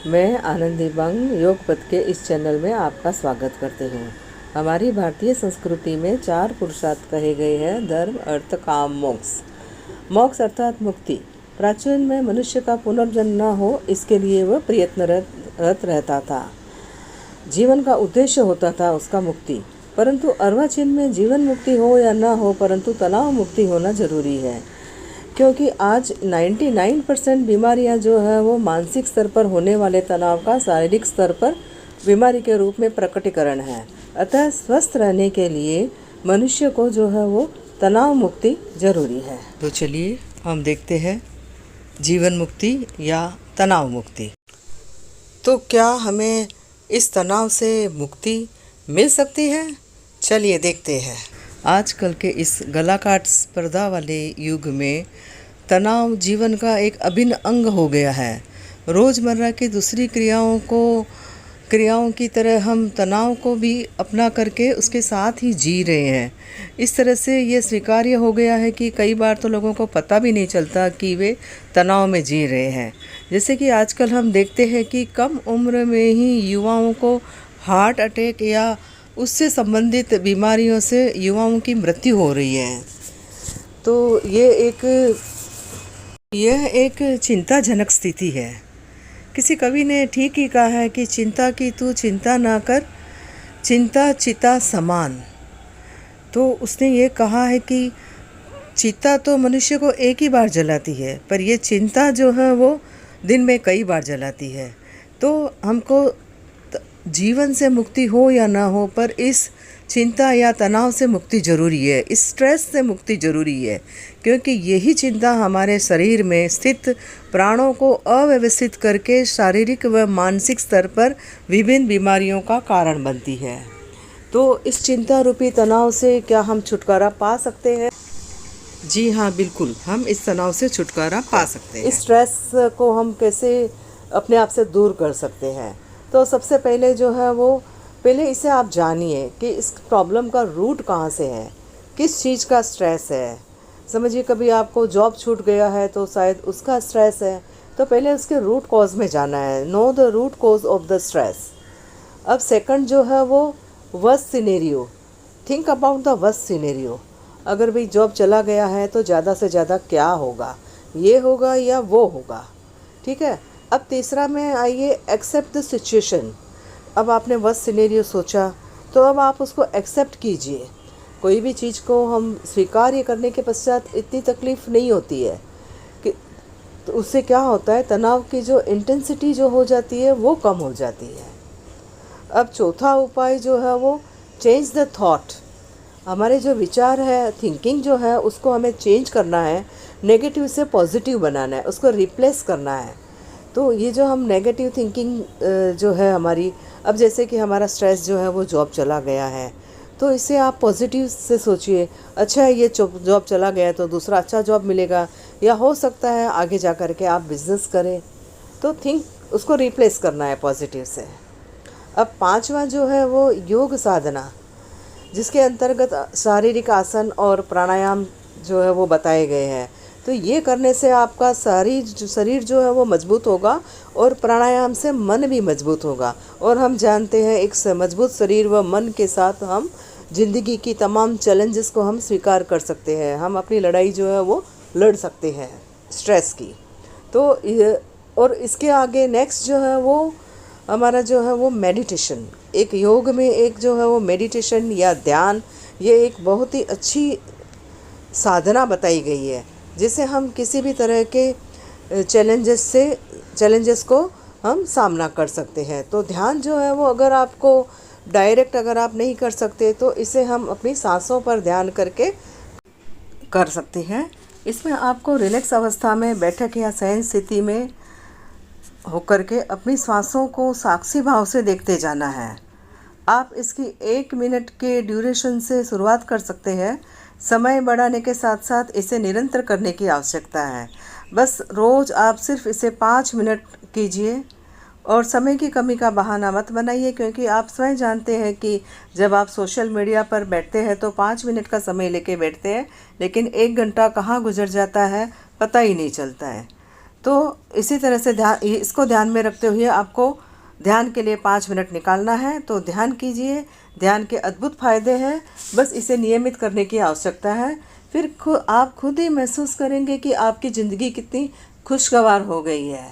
मैं आनंदी बंग योग पथ के इस चैनल में आपका स्वागत करती हूँ। हमारी भारतीय संस्कृति में 4 पुरुषार्थ कहे गए हैं: धर्म, अर्थ, काम, मोक्ष। मोक्ष अर्थात मुक्ति। प्राचीन में मनुष्य का पुनर्जन्म न हो, इसके लिए वह प्रयत्नरत रहता था। जीवन का उद्देश्य होता था उसका मुक्ति। परंतु अर्वाचीन में जीवन मुक्ति हो या न हो, परंतु तनाव मुक्ति होना जरूरी है, क्योंकि आज 99% बीमारियां जो है वो मानसिक स्तर पर होने वाले तनाव का शारीरिक स्तर पर बीमारी के रूप में प्रकटीकरण है। अतः स्वस्थ रहने के लिए मनुष्य को जो है वो तनाव मुक्ति जरूरी है। तो चलिए हम देखते हैं जीवन मुक्ति या तनाव मुक्ति। तो क्या हमें इस तनाव से मुक्ति मिल सकती है? चलिए देखते हैं। आजकल के इस गलाकाट स्पर्धा वाले युग में तनाव जीवन का एक अभिन्न अंग हो गया है। रोज़मर्रा की दूसरी क्रियाओं की तरह हम तनाव को भी अपना करके उसके साथ ही जी रहे हैं। इस तरह से ये स्वीकार्य हो गया है कि कई बार तो लोगों को पता भी नहीं चलता कि वे तनाव में जी रहे हैं। जैसे कि आजकल हम देखते हैं कि कम उम्र में ही युवाओं को हार्ट अटैक या उससे संबंधित बीमारियों से युवाओं की मृत्यु हो रही है। तो यह एक चिंताजनक स्थिति है। किसी कवि ने ठीक ही कहा है कि चिंता की तू चिंता ना कर, चिंता चिता समान। तो उसने ये कहा है कि चिता तो मनुष्य को एक ही बार जलाती है, पर यह चिंता जो है वो दिन में कई बार जलाती है। तो हमको जीवन से मुक्ति हो या ना हो, पर इस चिंता या तनाव से मुक्ति जरूरी है, इस स्ट्रेस से मुक्ति जरूरी है, क्योंकि यही चिंता हमारे शरीर में स्थित प्राणों को अव्यवस्थित करके शारीरिक व मानसिक स्तर पर विभिन्न बीमारियों का कारण बनती है। तो इस चिंता रूपी तनाव से क्या हम छुटकारा पा सकते हैं? जी हाँ, बिल्कुल, हम इस तनाव से छुटकारा पा सकते हैं। इस स्ट्रेस को हम कैसे अपने आप से दूर कर सकते हैं? तो सबसे पहले जो है वो पहले इसे आप जानिए कि इस प्रॉब्लम का रूट कहाँ से है, किस चीज़ का स्ट्रेस है। समझिए कभी आपको जॉब छूट गया है तो शायद उसका स्ट्रेस है, तो पहले उसके रूट कॉज में जाना है। Know the root cause of the stress. अब सेकंड जो है वो worst scenario. Think about the worst scenario. अगर भाई जॉब चला गया है तो ज़्यादा से ज़्यादा क्या होगा, ये होगा या वो होगा, ठीक है। अब तीसरा में आइए, एक्सेप्ट द सिचुएशन। अब आपने वर्स्ट सिनेरियो सोचा तो अब आप उसको एक्सेप्ट कीजिए। कोई भी चीज़ को हम स्वीकार्य करने के पश्चात इतनी तकलीफ़ नहीं होती है कि तो उससे क्या होता है, तनाव की जो इंटेंसिटी जो हो जाती है वो कम हो जाती है। अब चौथा उपाय जो है वो चेंज द थॉट। हमारे जो विचार है, थिंकिंग जो है, उसको हमें चेंज करना है, नेगेटिव से पॉजिटिव बनाना है, उसको रिप्लेस करना है। तो ये जो हम नेगेटिव थिंकिंग जो है हमारी, अब जैसे कि हमारा स्ट्रेस जो है वो जॉब चला गया है, तो इसे आप पॉजिटिव से सोचिए। अच्छा, ये जॉब चला गया तो दूसरा अच्छा जॉब मिलेगा, या हो सकता है आगे जा कर के आप बिज़नेस करें। तो उसको रिप्लेस करना है पॉजिटिव से। अब पांचवा जो है वो योग साधना, जिसके अंतर्गत शारीरिक आसन और प्राणायाम जो है वो बताए गए हैं। तो ये करने से आपका शरीर जो है वो मजबूत होगा और प्राणायाम से मन भी मजबूत होगा। और हम जानते हैं एक मजबूत शरीर व मन के साथ हम जिंदगी की तमाम चैलेंजेस को हम स्वीकार कर सकते हैं। हम अपनी लड़ाई जो है वो लड़ सकते हैं स्ट्रेस की। तो और इसके आगे नेक्स्ट जो है वो हमारा जो है वो मेडिटेशन। एक योग में एक जो है वो मेडिटेशन या ध्यान, ये एक बहुत ही अच्छी साधना बताई गई है, जिसे हम किसी भी तरह के चैलेंजेस को हम सामना कर सकते हैं। तो ध्यान जो है वो अगर आप नहीं कर सकते तो इसे हम अपनी सांसों पर ध्यान करके कर सकते हैं। इसमें आपको रिलैक्स अवस्था में बैठक या शयन स्थिति में होकर के अपनी सांसों को साक्षी भाव से देखते जाना है। आप इसकी 1 मिनट के ड्यूरेशन से शुरुआत कर सकते हैं। समय बढ़ाने के साथ साथ इसे निरंतर करने की आवश्यकता है। बस रोज़ आप सिर्फ इसे 5 मिनट कीजिए और समय की कमी का बहाना मत बनाइए, क्योंकि आप स्वयं जानते हैं कि जब आप सोशल मीडिया पर बैठते हैं तो 5 मिनट का समय लेके बैठते हैं, लेकिन 1 घंटा कहाँ गुजर जाता है पता ही नहीं चलता है। तो इसी तरह से इसको ध्यान में रखते हुए आपको ध्यान के लिए 5 मिनट निकालना है। तो ध्यान कीजिए, ध्यान के अद्भुत फ़ायदे हैं, बस इसे नियमित करने की आवश्यकता है। फिर आप खुद ही महसूस करेंगे कि आपकी ज़िंदगी कितनी खुशगवार हो गई है।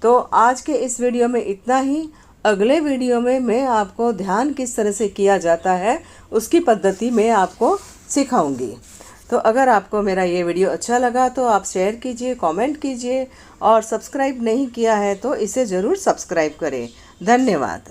तो आज के इस वीडियो में इतना ही। अगले वीडियो में मैं आपको ध्यान किस तरह से किया जाता है उसकी पद्धति मैं आपको सिखाऊंगी। तो अगर आपको मेरा ये वीडियो अच्छा लगा तो आप शेयर कीजिए, कमेंट कीजिए और सब्सक्राइब नहीं किया है तो इसे ज़रूर सब्सक्राइब करें। धन्यवाद।